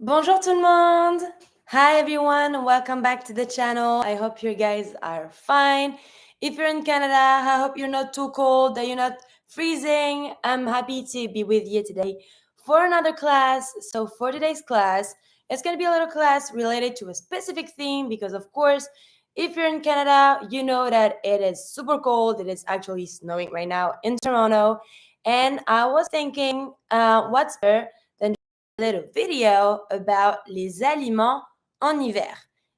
Bonjour tout le monde! Hi everyone, welcome back to the channel. I hope you guys are fine. If you're in Canada, I hope you're not too cold, that you're not freezing. I'm happy to be with you today for another class. So for today's class, it's going to be a little class related to a specific theme because of course, if you're in Canada, you know that it is super cold. It is actually snowing right now in Toronto. And I was thinking, what's better than little video about les aliments en hiver.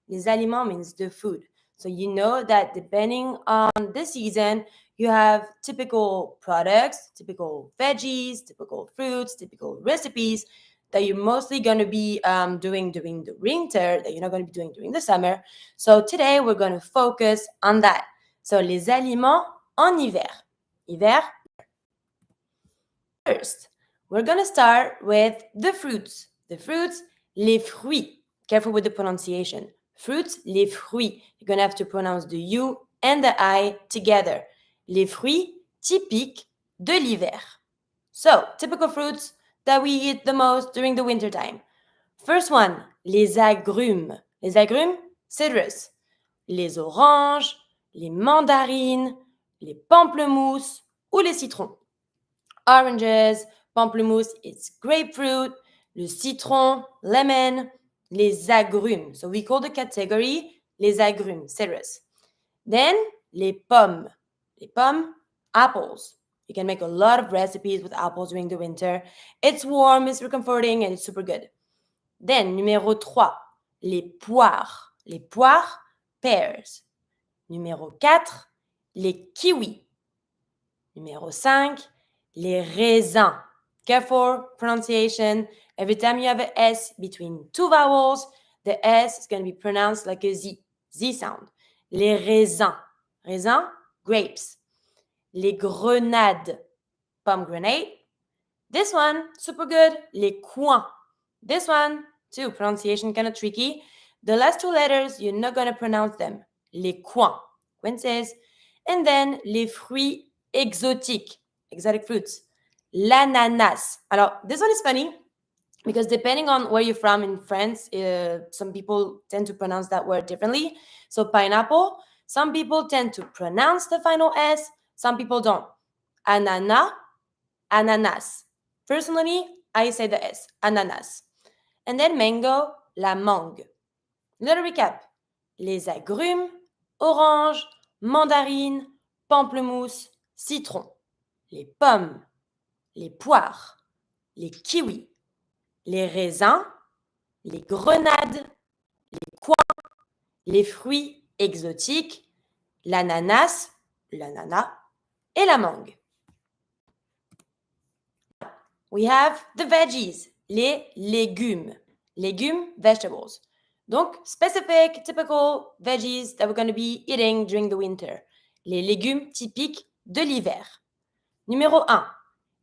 Les aliments means the food. So you know that depending on the season, you have typical products, typical veggies, typical fruits, typical recipes that you're mostly going to be doing during the winter, that you're not going to be doing during the summer. So today we're going to focus on that. So les aliments en hiver. Hiver. First, we're going to start with the fruits. The fruits, les fruits. Careful with the pronunciation. Fruits, les fruits. You're going to have to pronounce the U and the I together. Les fruits typiques de l'hiver. So, typical fruits that we eat the most during the winter time. First one, les agrumes. Les agrumes, citrus. Les oranges, les mandarines, les pamplemousses ou les citrons. Oranges, pamplemousse, it's grapefruit, le citron, lemon, les agrumes. So we call the category les agrumes, citrus. Then, les pommes. Les pommes, apples. You can make a lot of recipes with apples during the winter. It's warm, it's comforting, and it's super good. Then, numéro 3, les poires. Les poires, pears. Numéro 4, les kiwis. Numéro 5, les raisins. Careful pronunciation. Every time you have an S between two vowels, the S is going to be pronounced like a Z. Z sound. Les raisins. Raisins, grapes. Les grenades. Pomegranate. This one, super good. Les coings. This one, too, pronunciation kind of tricky. The last two letters, you're not going to pronounce them. Les coings. Quinces. And then, les fruits exotiques. Exotic fruits. L'ananas. Alors, this one is funny because depending on where you're from in France, some people tend to pronounce that word differently. So pineapple, some people tend to pronounce the final S, some people don't. Ananas. Personally, I say the S, ananas. And then mango, la mangue. Little recap. Les agrumes, orange, mandarine, pamplemousse, citron. Les pommes, les poires, les kiwis, les raisins, les grenades, les coings, les fruits exotiques, l'ananas, l'ananas et la mangue. We have the veggies, les légumes. Légumes, vegetables. Donc, specific, typical veggies that we're going to be eating during the winter. Les légumes typiques de l'hiver. Numéro 1,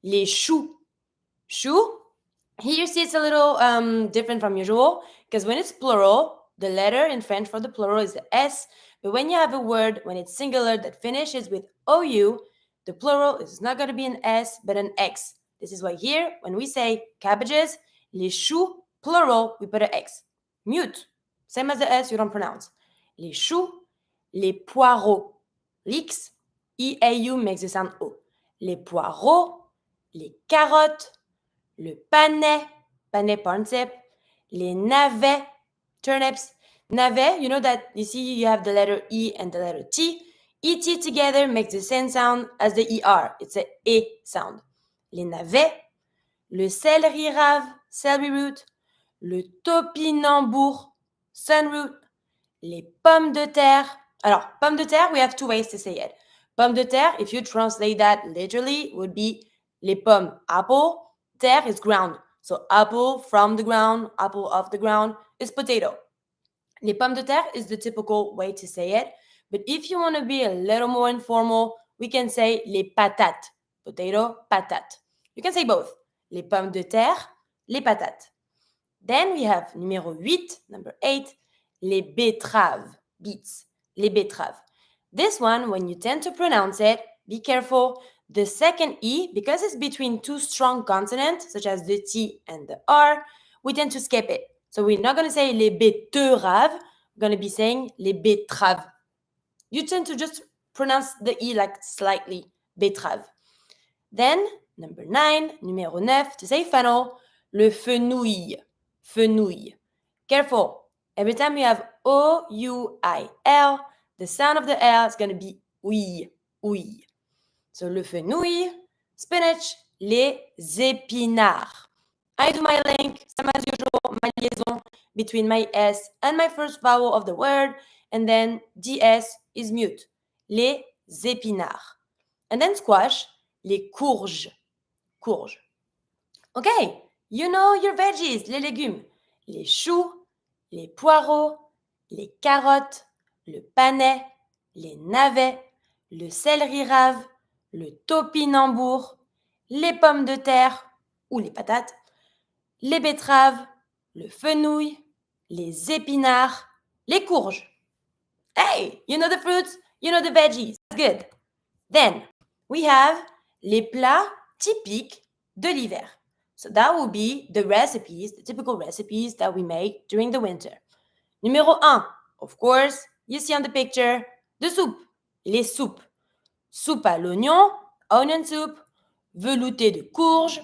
les choux. Choux, here you see it's a little different from usual because when it's plural, the letter in French for the plural is the S. But when you have a word, when it's singular that finishes with OU, the plural is not going to be an S, but an X. This is why here, when we say cabbages, les choux, plural, we put an X. Mute, same as the S, you don't pronounce. Les choux, les poireaux. L'X, I-A-U makes the sound O. Les poireaux, les carottes, le panais, panais parsnip, les navets, turnips. Navet, you know that you see you have the letter E and the letter T. ET together makes the same sound as the ER. It's a E sound. Les navets, le céleri rave, celery root, le topinambour, sunroot, les pommes de terre. Alors, pommes de terre, we have two ways to say it. Pomme de terre, if you translate that literally, would be les pommes, apple. Terre is ground. So apple from the ground, apple off the ground is potato. Les pommes de terre is the typical way to say it. But if you want to be a little more informal, we can say les patates. Potato, patate. You can say both. Les pommes de terre, les patates. Then we have numéro 8, number 8, les betteraves. Beets. Les betteraves. This one, when you tend to pronounce it, be careful. The second E, because it's between two strong consonants, such as the T and the R, we tend to skip it. So we're not going to say les betteraves. We're going to be saying les betteraves. You tend to just pronounce the E like slightly, betterave. Then, number 9, numéro 9, to say fennel, le fenouil. Fenouil. Careful. Every time you have O-U-I-L, the sound of the L is going to be oui, oui. So le fenouil, spinach, les épinards. I do my link, same as usual, my liaison between my S and my first vowel of the word, and then DS is mute. Les épinards. And then squash, les courges. Courges. Okay, you know your veggies, les légumes. Les choux, les poireaux, les carottes, le panais, les navets, le céleri rave, le topinambour, les pommes de terre ou les patates, les betteraves, le fenouil, les épinards, les courges. Hey, you know the fruits, you know the veggies. Good. Then, we have les plats typiques de l'hiver. So that will be the recipes, the typical recipes that we make during the winter. Numéro 1, of course, you see on the picture, the soup, les soupes. Soupe à l'oignon, onion soup, velouté de courge.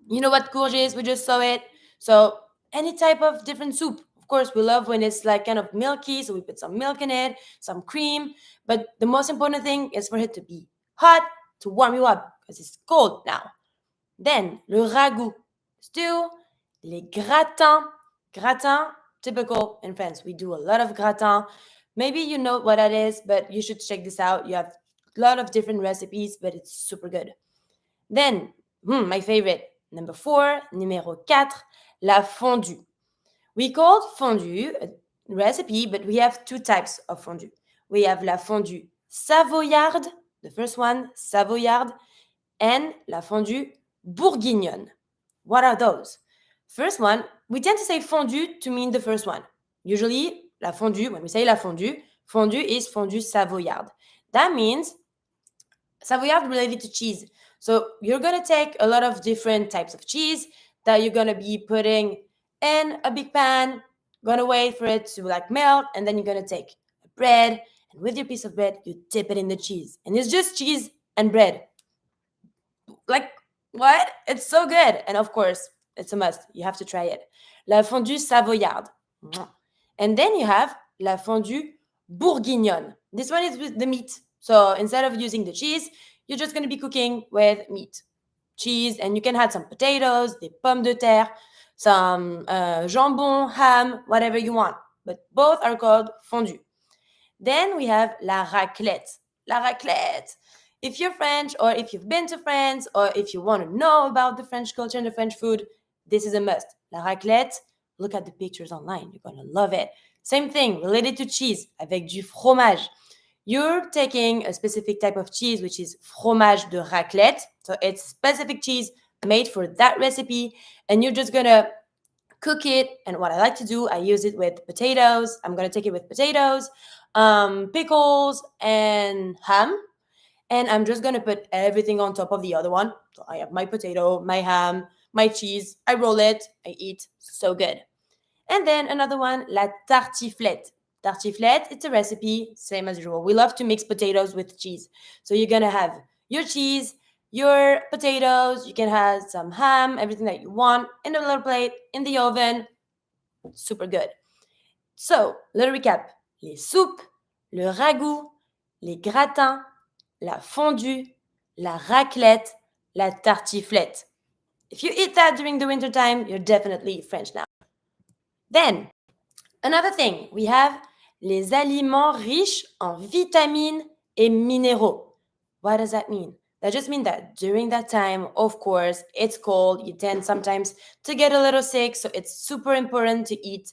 You know what courge is, we just saw it. So any type of different soup. Of course, we love when it's like kind of milky, so we put some milk in it, some cream. But the most important thing is for it to be hot, to warm you up, because it's cold now. Then, le ragoût, stew, les gratins. Gratin, typical in France. We do a lot of gratin. Maybe you know what that is, but you should check this out. You have a lot of different recipes, but it's super good. Then, my favorite, number 4, numéro 4, la fondue. We call fondue a recipe, but we have 2 types of fondue. We have la fondue savoyarde, the first one, savoyarde, and la fondue bourguignonne. What are those? First one, we tend to say fondue to mean the first one. Usually, la fondue, when we say la fondue, fondue is fondue savoyarde. That means savoyarde related to cheese. So you're going to take a lot of different types of cheese that you're going to be putting in a big pan, going to wait for it to like melt, and then you're going to take a bread, and with your piece of bread, you dip it in the cheese. And it's just cheese and bread. Like, what? It's so good. And of course, it's a must. You have to try it. La fondue savoyarde. And then you have la fondue bourguignonne. This one is with the meat. So instead of using the cheese, you're just going to be cooking with meat, cheese, and you can add some potatoes, des pommes de terre, some jambon, ham, whatever you want. But both are called fondue. Then we have la raclette. La raclette. If you're French, or if you've been to France, or if you want to know about the French culture and the French food, this is a must. La raclette, look at the pictures online. You're going to love it. Same thing, related to cheese, avec du fromage. You're taking a specific type of cheese, which is fromage de raclette. So it's specific cheese made for that recipe, and you're just going to cook it. And what I like to do, I use it with potatoes. I'm going to take it with potatoes, pickles, and ham. And I'm just going to put everything on top of the other one. So I have my potato, my ham, my cheese. I roll it. I eat. So good. And then another one, la tartiflette. Tartiflette, it's a recipe, same as usual. We love to mix potatoes with cheese. So you're going to have your cheese, your potatoes. You can have some ham, everything that you want in a little plate, in the oven. Super good. So, little recap. Les soupes, le ragoût, les gratins, la fondue, la raclette, la tartiflette. If you eat that during the winter time, you're definitely French now. Then, another thing, we have les aliments riches en vitamines et minéraux. What does that mean? That just means that during that time, of course, it's cold. You tend sometimes to get a little sick. So it's super important to eat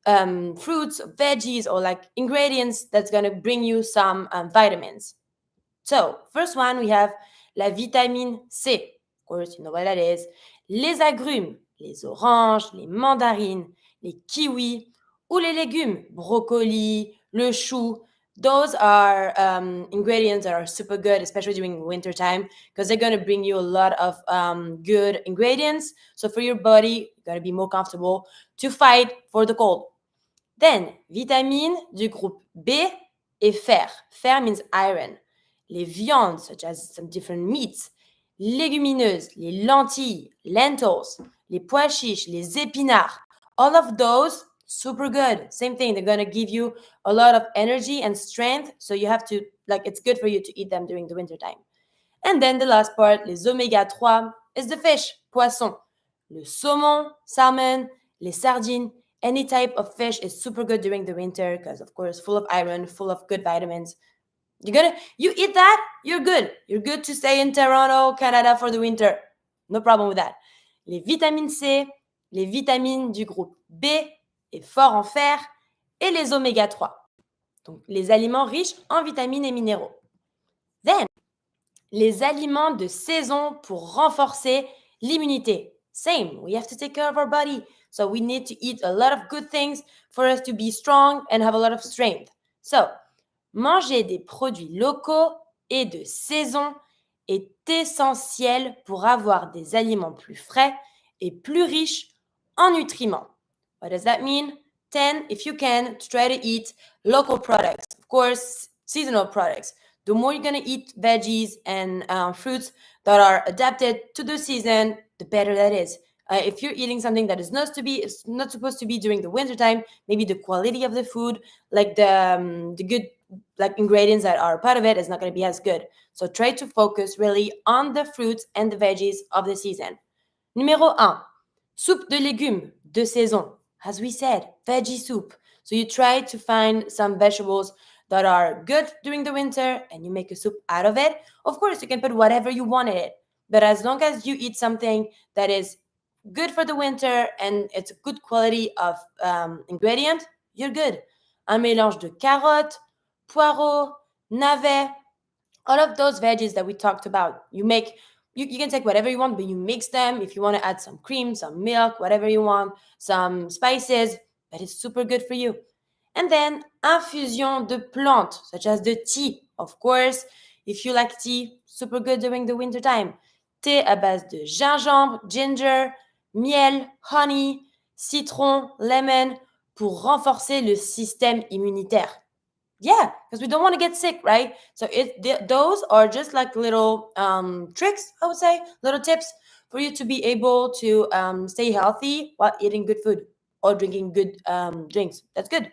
fruits, veggies, or like ingredients that's going to bring you some vitamins. So, first one, we have la vitamine C. Of course, you know what that is. Les agrumes, les oranges, les mandarines, les kiwis, ou les légumes, brocoli, le chou. Those are ingredients that are super good, especially during winter time, because they're going to bring you a lot of good ingredients. So for your body, you're going to be more comfortable to fight for the cold. Then, vitamines du groupe B et fer. Fer means iron. Les viandes, such as some different meats. Légumineuses, les lentilles, lentils, les pois chiches, les épinards. All of those, super good. Same thing, they're going to give you a lot of energy and strength. So you have to, it's good for you to eat them during the winter time. And then the last part, les oméga 3, is the fish, poisson. Le saumon, salmon, les sardines, any type of fish is super good during the winter because, of course, full of iron, full of good vitamins. You eat that, you're good. You're good to stay in Toronto, Canada for the winter. No problem with that. Les vitamines C, les vitamines du groupe B et fort en fer, et les oméga 3. Donc, les aliments riches en vitamines et minéraux. Then, les aliments de saison pour renforcer l'immunité. Same, we have to take care of our body. So we need to eat a lot of good things for us to be strong and have a lot of strength. So, manger des produits locaux et de saison est essentiel pour avoir des aliments plus frais et plus riches en nutriments. What does that mean? 10, if you can, to try to eat local products. Of course, seasonal products. The more you're going to eat veggies and fruits that are adapted to the season, the better that is. If you're eating something that is not supposed to be during the wintertime, maybe the quality of the food, like the good ingredients that are part of it is not going to be as good. So try to focus really on the fruits and the veggies of the season. Numéro 1, soupe de légumes de saison. As we said, veggie soup. So you try to find some vegetables that are good during the winter and you make a soup out of it. Of course, you can put whatever you want in it. But as long as you eat something that is good for the winter and it's a good quality of ingredient, you're good. Un mélange de carottes, poireaux, navets, all of those veggies that we talked about. You can take whatever you want, but you mix them. If you want to add some cream, some milk, whatever you want, some spices, that is super good for you. And then infusion de plantes, such as the tea. Of course, if you like tea, super good during the winter time. Thé à base de gingembre, ginger, miel, honey, citron, lemon, pour renforcer le système immunitaire. Yeah, because we don't want to get sick, right? So those are just like little tricks, I would say, little tips for you to be able to stay healthy while eating good food or drinking good drinks. That's good.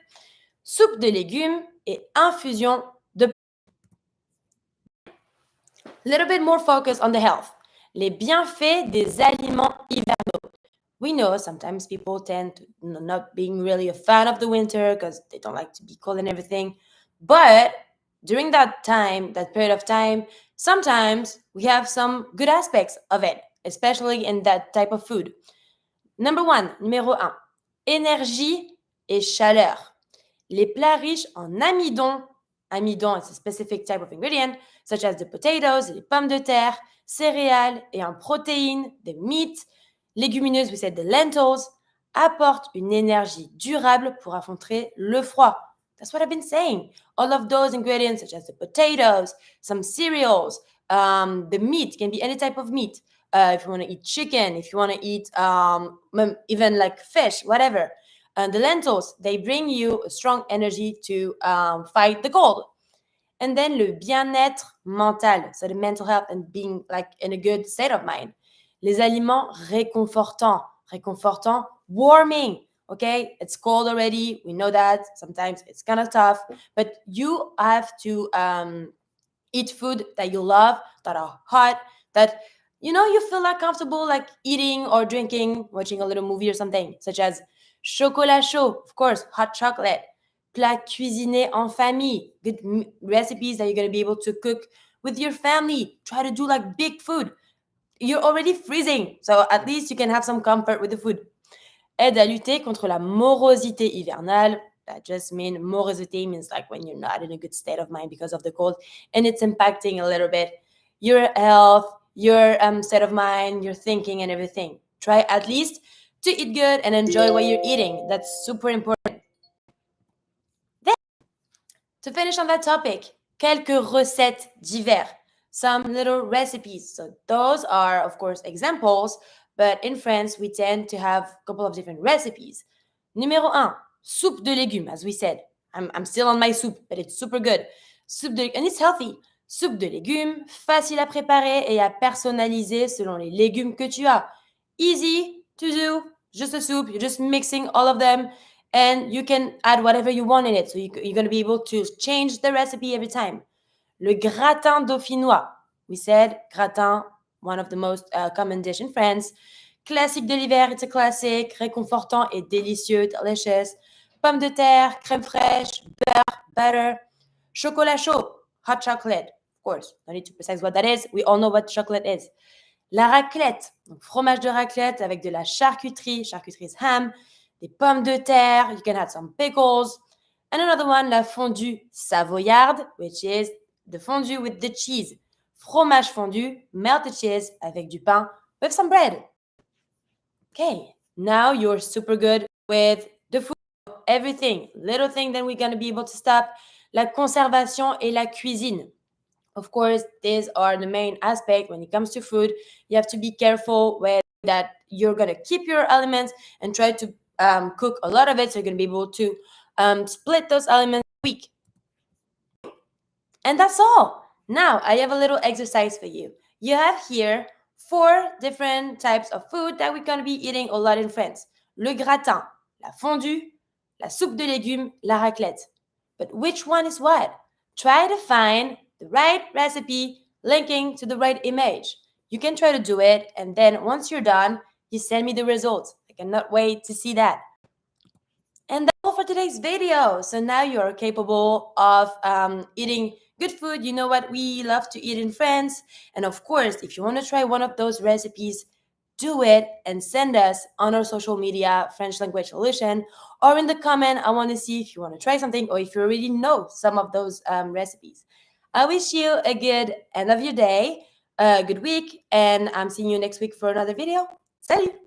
Soupe de légumes et infusion de... Little bit more focus on the health. Les bienfaits des aliments hivernaux. We know sometimes people tend to not being really a fan of the winter because they don't like to be cold and everything. But during that period of time, sometimes we have some good aspects of it, especially in that type of food. Numéro 1, énergie et chaleur. Les plats riches en amidon is a specific type of ingredient, such as the potatoes, les pommes de terre, céréales et en protéines, the meat, légumineuses, we said the lentils, apportent une énergie durable pour affronter le froid. That's what I've been saying. All of those ingredients, such as the potatoes, some cereals, the meat can be any type of meat. If you want to eat chicken, if you want to eat even like fish, whatever. The lentils, they bring you a strong energy to fight the cold. And then le bien-être mental, so the mental health and being like in a good state of mind. Les aliments réconfortants, warming. Okay, it's cold already. We know that. Sometimes it's kind of tough, but you have to eat food that you love, that are hot, that you feel like comfortable like eating or drinking, watching a little movie or something, such as chocolat chaud, of course, hot chocolate. Plats cuisinés en famille, good recipes that you're going to be able to cook with your family. Try to do like big food. You're already freezing, so at least you can have some comfort with the food. Aide à lutter contre la morosité hivernale. That just means morosity means like when you're not in a good state of mind because of the cold, and it's impacting a little bit your health, your state of mind, your thinking, and everything. Try at least to eat good and enjoy what you're eating. That's super important. Then, To finish on that topic, quelques recettes divers, some little recipes. So those are, of course, examples, but in France, we tend to have a couple of different recipes. Numéro 1, soupe de légumes, as we said. I'm still on my soup, but it's super good. And it's healthy. Soupe de légumes, facile à préparer et à personnaliser selon les légumes que tu as. Easy to do, just a soup, you're just mixing all of them and you can add whatever you want in it. So you're going to be able to change the recipe every time. Le gratin dauphinois. We said gratin, one of the most common dish in France. Classique de l'hiver, it's a classic. Réconfortant et délicieux, delicious. Pommes de terre, crème fraîche, beurre, butter. Chocolat chaud, hot chocolate. Of course, no need to precise what that is. We all know what chocolate is. La raclette, donc fromage de raclette avec de la charcuterie. Charcuterie is ham. Des pommes de terre. You can add some pickles. And another one, la fondue savoyarde, which is the fondue with the cheese. Fromage fondu, melted cheese avec du pain with some bread. Okay, now you're super good with the food, everything. Little thing that we're going to be able to stop. La conservation et la cuisine. Of course, these are the main aspect when it comes to food. You have to be careful with that you're going to keep your elements and try to cook a lot of it so you're going to be able to split those elements a week. And that's all. Now, I have a little exercise for you. You have here 4 different types of food that we're going to be eating a lot in France. Le gratin, la fondue, la soupe de légumes, la raclette. But which one is what? Try to find the right recipe linking to the right image. You can try to do it, and then once you're done, you send me the results. I cannot wait to see that. And that's all for today's video. So now you're capable of eating good food. You know what we love to eat in France. And of course, if you want to try one of those recipes, do it and send us on our social media, French Language Solution, or in the comment. I want to see if you want to try something or if you already know some of those recipes. I wish you a good end of your day, a good week, and I'm seeing you next week for another video. Salut!